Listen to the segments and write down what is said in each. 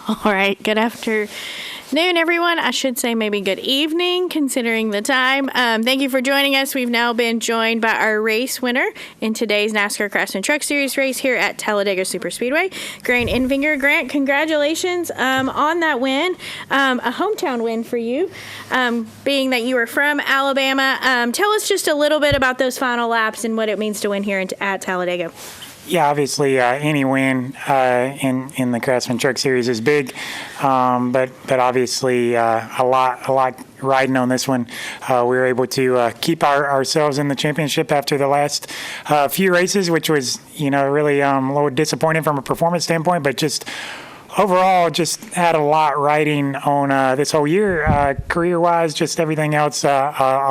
All right. Good afternoon, everyone. I should say maybe good evening, considering the time. Thank you for joining us. We've now been joined by our race winner in today's NASCAR Truck Series race here at Talladega Superspeedway, Grant Enfinger. Grant, congratulations on that win, a hometown win for you, being that you are from Alabama. Tell us just a little bit about those final laps and what it means to win here at Talladega. Yeah, obviously any win in the Craftsman Truck Series is big, but obviously a lot riding on this one. We were able to keep ourselves in the championship after the last few races, which was really a little disappointing from a performance standpoint, but just overall, just had a lot riding on this whole year, career-wise, just everything else, a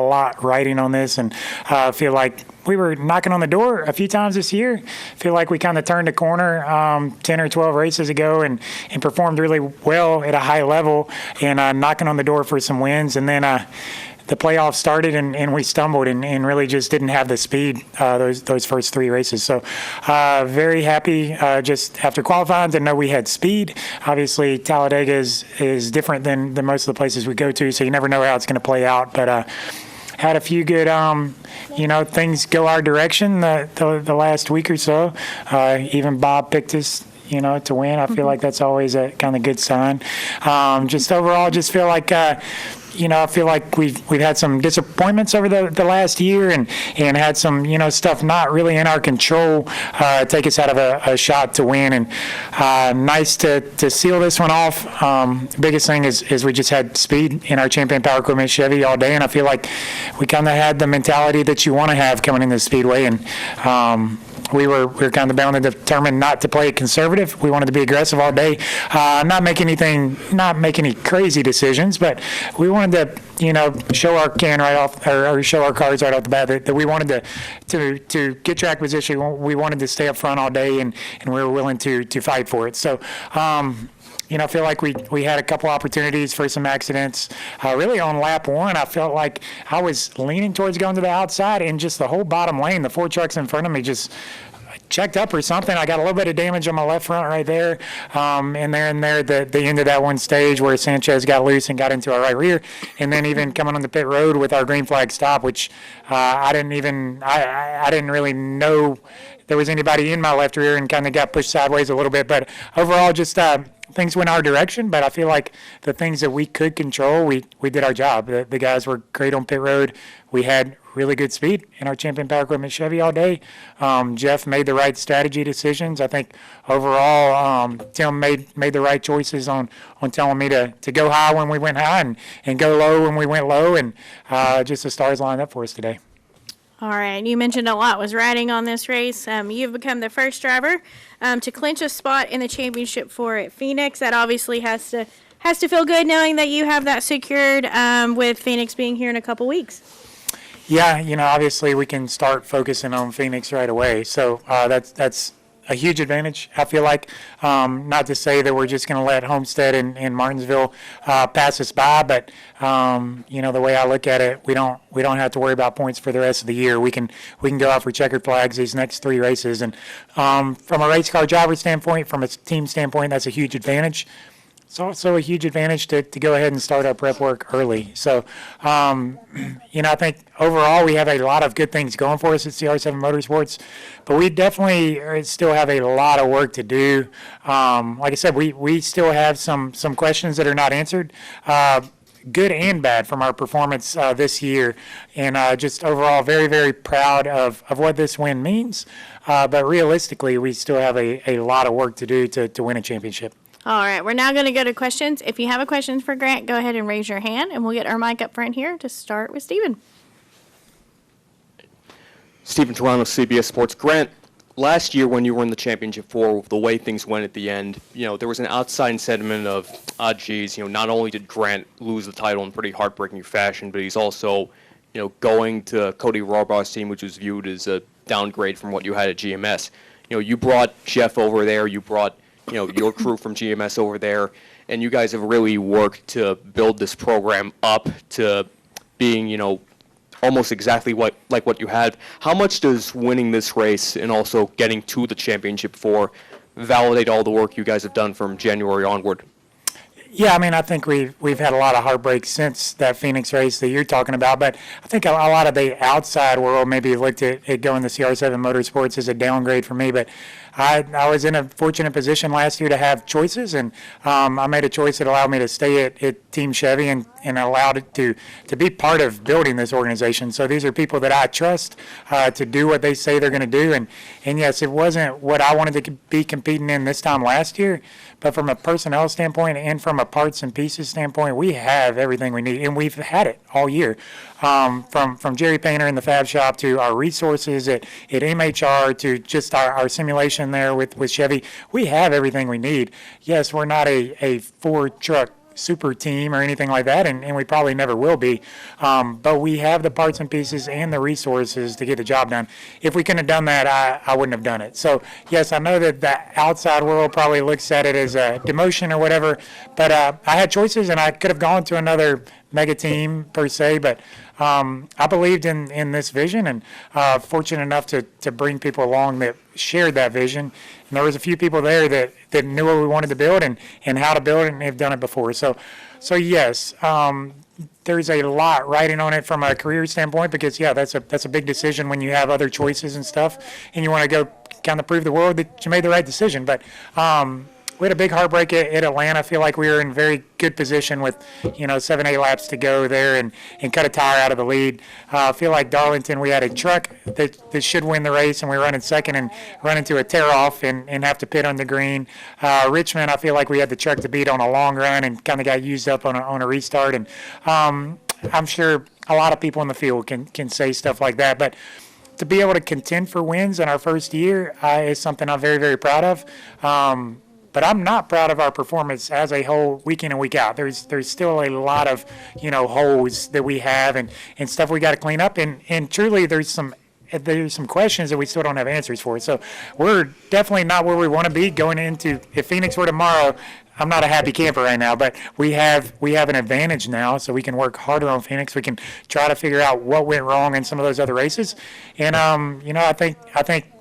lot riding on this, and I feel like we were knocking on the door a few times this year. Feel like we kind of turned a corner 10 or 12 races ago and performed really well at a high level and knocking on the door for some wins. And then the playoffs started and we stumbled and really just didn't have the speed those first three races. So very happy just after qualifying to know we had speed. Obviously, Talladega is different than most of the places we go to, so you never know how it's going to play out. But had a few good, things go our direction the last week or so. Even Bob picked us, to win. I feel like that's always a kind of good sign. Just overall, just feel like, I feel like we've had some disappointments over the last year and had some, stuff not really in our control take us out of a shot to win. And nice to seal this one off. Biggest thing is we just had speed in our Champion Power Equipment Chevy all day, and I feel like we kind of had the mentality that you want to have coming into the Speedway. And we were kind of bound and determined not to play it conservative. We wanted to be aggressive all day, not make any crazy decisions, but we wanted to, show our show our cards right off the bat that we wanted to get track position. We wanted to stay up front all day, and we were willing to fight for it. So. I feel like we had a couple opportunities for some accidents. Really on lap one, I felt like I was leaning towards going to the outside, and just the whole bottom lane, the four trucks in front of me just checked up or something. I got a little bit of damage on my left front right there. And there the end of that one stage where Sanchez got loose and got into our right rear. And then even coming on the pit road with our green flag stop, which I didn't really know there was anybody in my left rear, and kind of got pushed sideways a little bit. But overall, just things went our direction, but I feel like the things that we could control, we did our job. The guys were great on pit road. We had really good speed in our Champion Power Equipment Chevy all day. Jeff made the right strategy decisions. I think overall, Tim made the right choices on telling me to go high when we went high and go low when we went low, and just the stars lined up for us today. All right. You mentioned a lot was riding on this race. You've become the first driver to clinch a spot in the championship at Phoenix. That obviously has to feel good knowing that you have that secured with Phoenix being here in a couple weeks. Yeah, obviously we can start focusing on Phoenix right away. So that's a huge advantage, I feel like. Not to say that we're just going to let Homestead and Martinsville pass us by, but the way I look at it, we don't have to worry about points for the rest of the year. We can go out for checkered flags these next three races, and from a race car driver standpoint, from a team standpoint, that's a huge advantage. It's also a huge advantage to go ahead and start our prep work early. So, I think overall we have a lot of good things going for us at CR7 Motorsports, but we definitely still have a lot of work to do. Like I said, we still have some questions that are not answered, good and bad, from our performance this year. And just overall very, very proud of what this win means. But realistically, we still have a lot of work to do to win a championship. All right, we're now going to go to questions. If you have a question for Grant, go ahead and raise your hand, and we'll get our mic up front here to start with Stephen. Stephen Toronto, CBS Sports. Grant, last year when you were in the championship four, the way things went at the end, there was an outside sentiment of, geez, not only did Grant lose the title in pretty heartbreaking fashion, but he's also, going to Cody Rohrbaugh's team, which was viewed as a downgrade from what you had at GMS. You brought Jeff over there, you brought your crew from GMS over there, and you guys have really worked to build this program up to being, almost exactly like what you had. How much does winning this race and also getting to the championship validate all the work you guys have done from January onward? Yeah, I mean, I think we've had a lot of heartbreak since that Phoenix race that you're talking about, but I think a lot of the outside world maybe looked at going to CR7 Motorsports as a downgrade for me, but I was in a fortunate position last year to have choices, and I made a choice that allowed me to stay at Team Chevy and allowed it to be part of building this organization. So these are people that I trust to do what they say they're going to do, and yes, it wasn't what I wanted to be competing in this time last year, but from a personnel standpoint and from a parts and pieces standpoint, we have everything we need, and we've had it all year. From Jerry Painter in the Fab Shop to our resources at MHR to just our simulation there with Chevy, we have everything we need. Yes, we're not a four-truck super team or anything like that, and we probably never will be. But we have the parts and pieces and the resources to get the job done. If we couldn't have done that, I wouldn't have done it. So, yes, I know that the outside world probably looks at it as a demotion or whatever, but I had choices, and I could have gone to another mega team per se, but I believed in this vision, and fortunate enough to bring people along that shared that vision. And there was a few people there that knew what we wanted to build and how to build it, and they've done it before. So yes, there's a lot riding on it from a career standpoint because, yeah, that's a big decision when you have other choices and stuff, and you want to go kind of prove the world that you made the right decision. But we had a big heartbreak at Atlanta. I feel like we were in very good position with, 7-8 laps to go there and cut a tire out of the lead. I feel like Darlington, we had a truck that should win the race, and we were running second and run into a tear-off and have to pit on the green. Richmond, I feel like we had the truck to beat on a long run and kind of got used up on a restart. And I'm sure a lot of people in the field can say stuff like that. But to be able to contend for wins in our first year is something I'm very, very proud of. But I'm not proud of our performance as a whole, week in and week out. There's still a lot of, holes that we have and stuff we got to clean up. And truly, there's some questions that we still don't have answers for. So we're definitely not where we want to be going into. If Phoenix were tomorrow, I'm not a happy camper right now, but we have an advantage now, so we can work harder on Phoenix. We can try to figure out what went wrong in some of those other races. And I think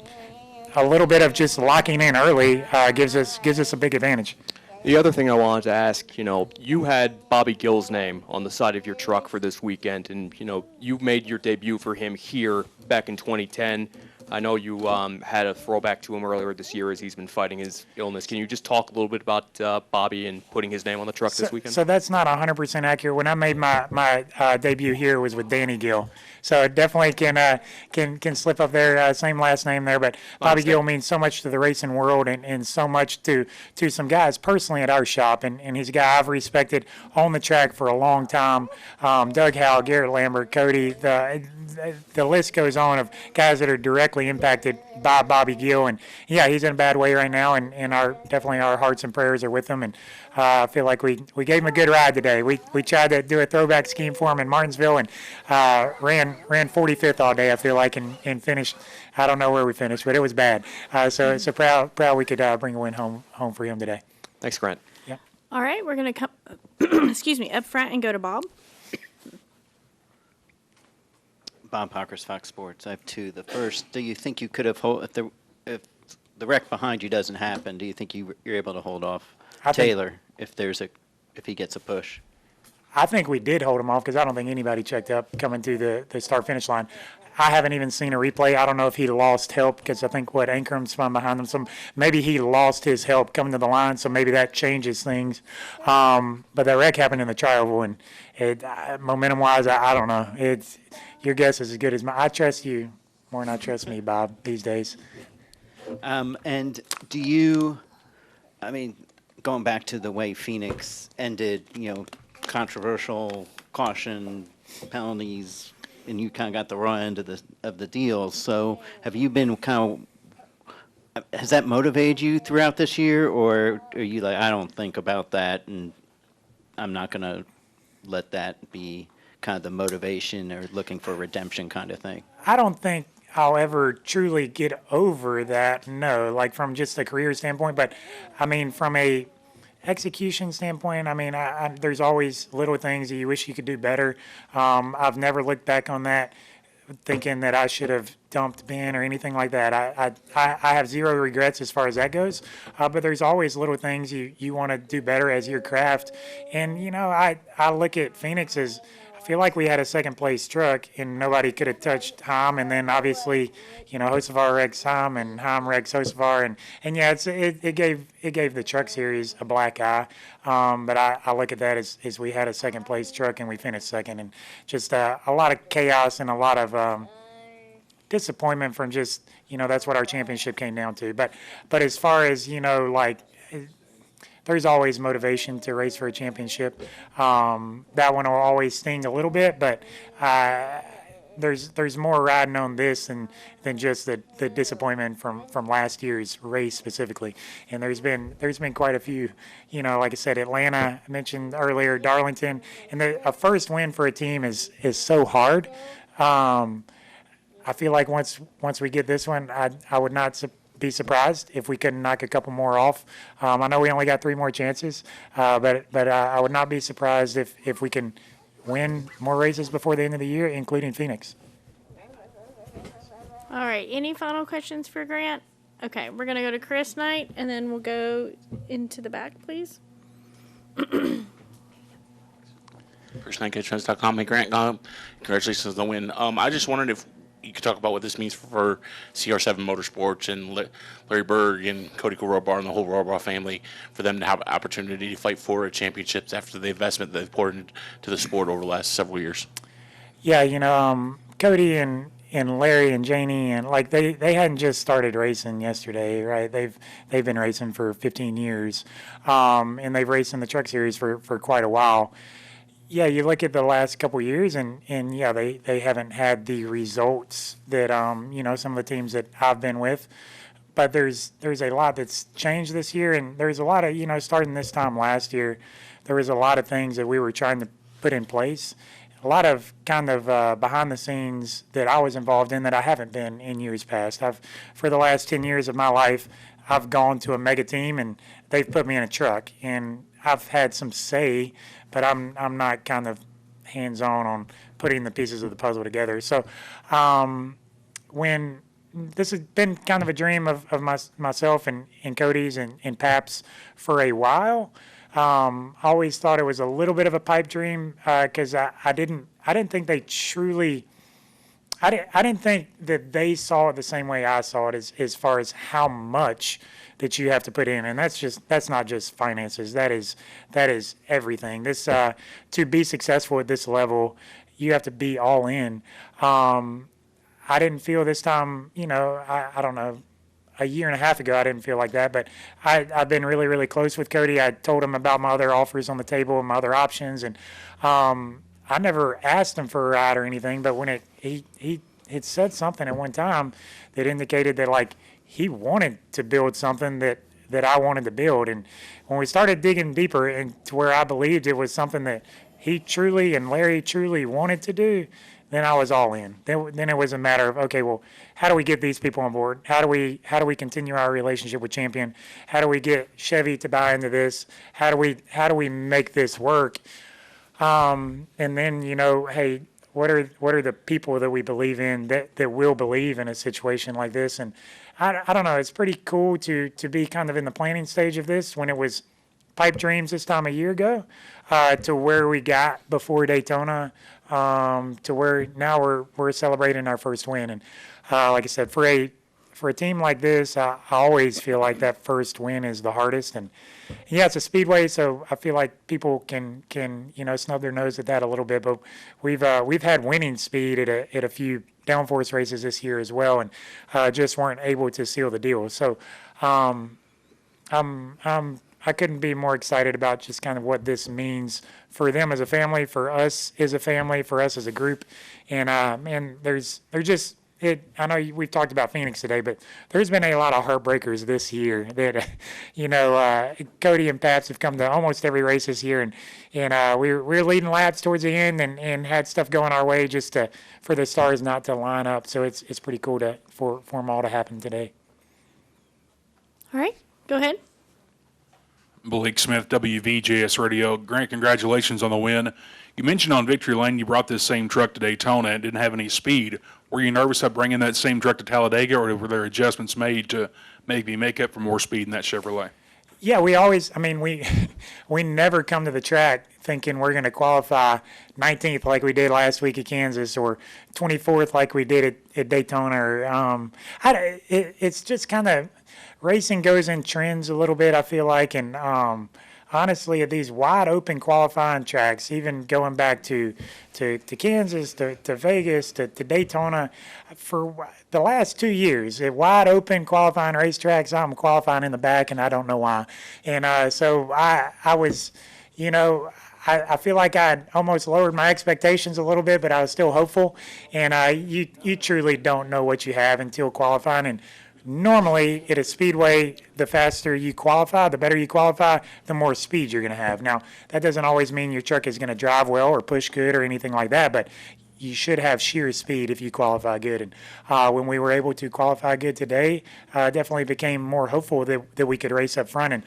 a little bit of just locking in early gives us a big advantage. The other thing I wanted to ask, you had Bobby Gill's name on the side of your truck for this weekend, and, you made your debut for him here back in 2010. I know you had a throwback to him earlier this year as he's been fighting his illness. Can you just talk a little bit about Bobby and putting his name on the truck this weekend? So that's not 100% accurate. When I made my debut here, it was with Danny Gill. So it definitely can slip up there, same last name there. But Bobby Gill means so much to the racing world and so much to some guys personally at our shop. And he's a guy I've respected on the track for a long time. Doug Howe, Garrett Lambert, Cody, the list goes on of guys that are directly impacted by Bobby Gill. And, yeah, he's in a bad way right now, and definitely our hearts and prayers are with him. And I feel like we gave him a good ride today. We tried to do a throwback scheme for him in Martinsville and ran 45th all day, I feel like, and finished. I don't know where we finished, but it was bad. So proud we could bring a win home for him today. Thanks, Grant. Yeah. All right, we're going to come, up front and go to Bob. Bob Hawkers, Fox Sports. I have two. The first, do you think you could have if the wreck behind you doesn't happen? Do you think you're able to hold off Taylor if he gets a push? I think we did hold him off because I don't think anybody checked up coming to the start-finish line. I haven't even seen a replay. I don't know if he lost help because I think Ankrum's spun behind him. So maybe he lost his help coming to the line, so maybe that changes things. But that wreck happened in the trial, and momentum-wise, I don't know. Your guess is as good as mine. I trust you more than I trust me, Bob, these days. And do you, going back to the way Phoenix ended, controversial caution penalties, and you kind of got the raw end of the deal. So have you been has that motivated you throughout this year, or are you like, I don't think about that, and I'm not going to let that be kind of the motivation or looking for redemption kind of thing? I don't think I'll ever truly get over that, no, like from just a career standpoint. But, from a execution standpoint, there's always little things that you wish you could do better. I've never looked back on that thinking that I should have dumped Ben or anything like that. I have zero regrets as far as that goes. But there's always little things you want to do better as your craft. And, I look at Phoenix as I feel like we had a second place truck and nobody could have touched Heim. And then obviously, Hocevar wrecks Heim and Heim wrecks Hocevar. And yeah, it gave the truck series a black eye. But I look at that as we had a second place truck and we finished second, and just a lot of chaos and a lot of disappointment from just, that's what our championship came down to. But as far as, there's always motivation to race for a championship. That one will always sting a little bit, but there's more riding on this than just the disappointment from last year's race specifically. And there's been quite a few, like I said, Atlanta, I mentioned earlier, Darlington, and a first win for a team is so hard. I feel like once we get this one, I would not be surprised if we couldn't knock a couple more off. I know we only got 3 more chances, but I would not be surprised if we can win more races before the end of the year, including Phoenix. All right. Any final questions for Grant? Okay, we're going to go to Chris Knight, and then we'll go into the back, please. Chris Knight, GetTrends.com. Hey, Grant, congratulations on the win. I just wondered if you could talk about what this means for CR7 Motorsports and Larry Berg and Cody Robar and the whole Robar family, for them to have an opportunity to fight for championships after the investment that they've poured into the sport over the last several years. Yeah, Cody and Larry and Janie, and like they hadn't just started racing yesterday, right? They've been racing for 15 years, and they've raced in the Truck Series for quite a while. Yeah, you look at the last couple of years, and yeah, they haven't had the results that some of the teams that I've been with. But there's a lot that's changed this year, and there's a lot of starting this time last year, there was a lot of things that we were trying to put in place. A lot of kind of behind the scenes that I was involved in that I haven't been in years past. For the last 10 years of my life, I've gone to a mega team and they've put me in a truck, and I've had some say, but I'm not kind of hands-on on putting the pieces of the puzzle together. So when this has been kind of a dream of myself and Cody's and Pap's for a while. I always thought it was a little bit of a pipe dream because I didn't think they truly. I didn't think that they saw it the same way I saw it as far as how much that you have to put in, and that's not just finances. That is everything. This to be successful at this level, you have to be all in. I didn't feel this time, I don't know, a year and a half ago, I didn't feel like that, but I've been really, really close with Cody. I told him about my other offers on the table and my other options, and I never asked him for a ride or anything, but when he had said something at one time that indicated that, like, he wanted to build something that I wanted to build. And when we started digging deeper into where I believed it was something that he truly and Larry truly wanted to do, then I was all in. Then it was a matter of, okay, well, how do we get these people on board? How do we continue our relationship with Champion? How do we get Chevy to buy into this? How do we make this work? And then, hey, what are the people that we believe in that will believe in a situation like this? And I don't know, it's pretty cool to be kind of in the planning stage of this when it was pipe dreams this time a year ago, to where we got before Daytona, to where now we're celebrating our first win. And like I said, for a team like this, I always feel like that first win is the hardest. And yeah, it's a speedway, so I feel like people can snub their nose at that a little bit. But we've had winning speed at a few downforce races this year as well, and just weren't able to seal the deal. So I couldn't be more excited about just kind of what this means for them as a family, for us as a family, for us as a group. And I know we've talked about Phoenix today, but there's been a lot of heartbreakers this year that, Cody and Pats have come to almost every race this year, and we're leading laps towards the end and had stuff going our way just for the stars not to line up. So it's pretty cool for them all to happen today. All right, go ahead. Blake Smith, WVJS Radio. Grant, congratulations on the win. You mentioned on Victory Lane you brought this same truck to Daytona and didn't have any speed. Were you nervous about bringing that same truck to Talladega, or were there adjustments made to maybe make up for more speed in that Chevrolet? Yeah, we always, I mean, we never come to the track thinking we're going to qualify 19th like we did last week at Kansas, or 24th like we did at Daytona. Or, it's just kind of, racing goes in trends a little bit, I feel like, and honestly, at these wide open qualifying tracks, even going back to Kansas, to Vegas, to Daytona, for the last 2 years, at wide open qualifying racetracks, I'm qualifying in the back, and I don't know why. And so I was, I feel like I almost lowered my expectations a little bit, but I was still hopeful. And you truly don't know what you have until qualifying. And normally at a speedway, the faster you qualify, the better you qualify, the more speed you're going to have. Now, that doesn't always mean your truck is going to drive well or push good or anything like that, but you should have sheer speed if you qualify good. And when we were able to qualify good today, definitely became more hopeful that we could race up front. And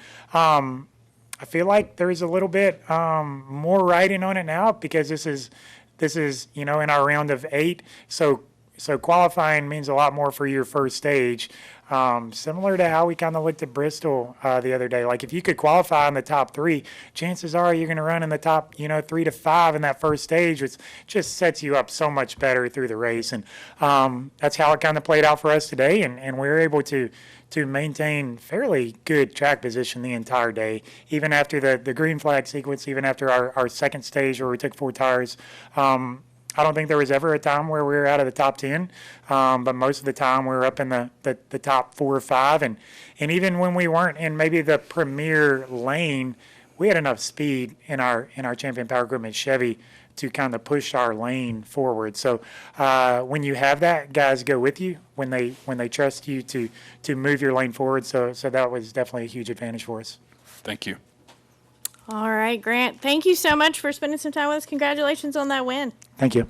I feel like there's a little bit more riding on it now, because this is in our round of 8. So qualifying means a lot more for your first stage, similar to how we kind of looked at Bristol the other day. Like, if you could qualify in the top 3, chances are you're going to run in the top 3 to 5 in that first stage, which just sets you up so much better through the race. And that's how it kind of played out for us today, and we were able to maintain fairly good track position the entire day, even after the green flag sequence, even after our second stage where we took 4 tires. I don't think there was ever a time where we were out of the top 10, but most of the time we were up in the top 4 or 5. And even when we weren't in maybe the premier lane, we had enough speed in our Champion Power Equipment Chevy to kind of push our lane forward. So when you have that, guys go with you when they trust you to move your lane forward. So that was definitely a huge advantage for us. Thank you. All right, Grant, thank you so much for spending some time with us. Congratulations on that win. Thank you.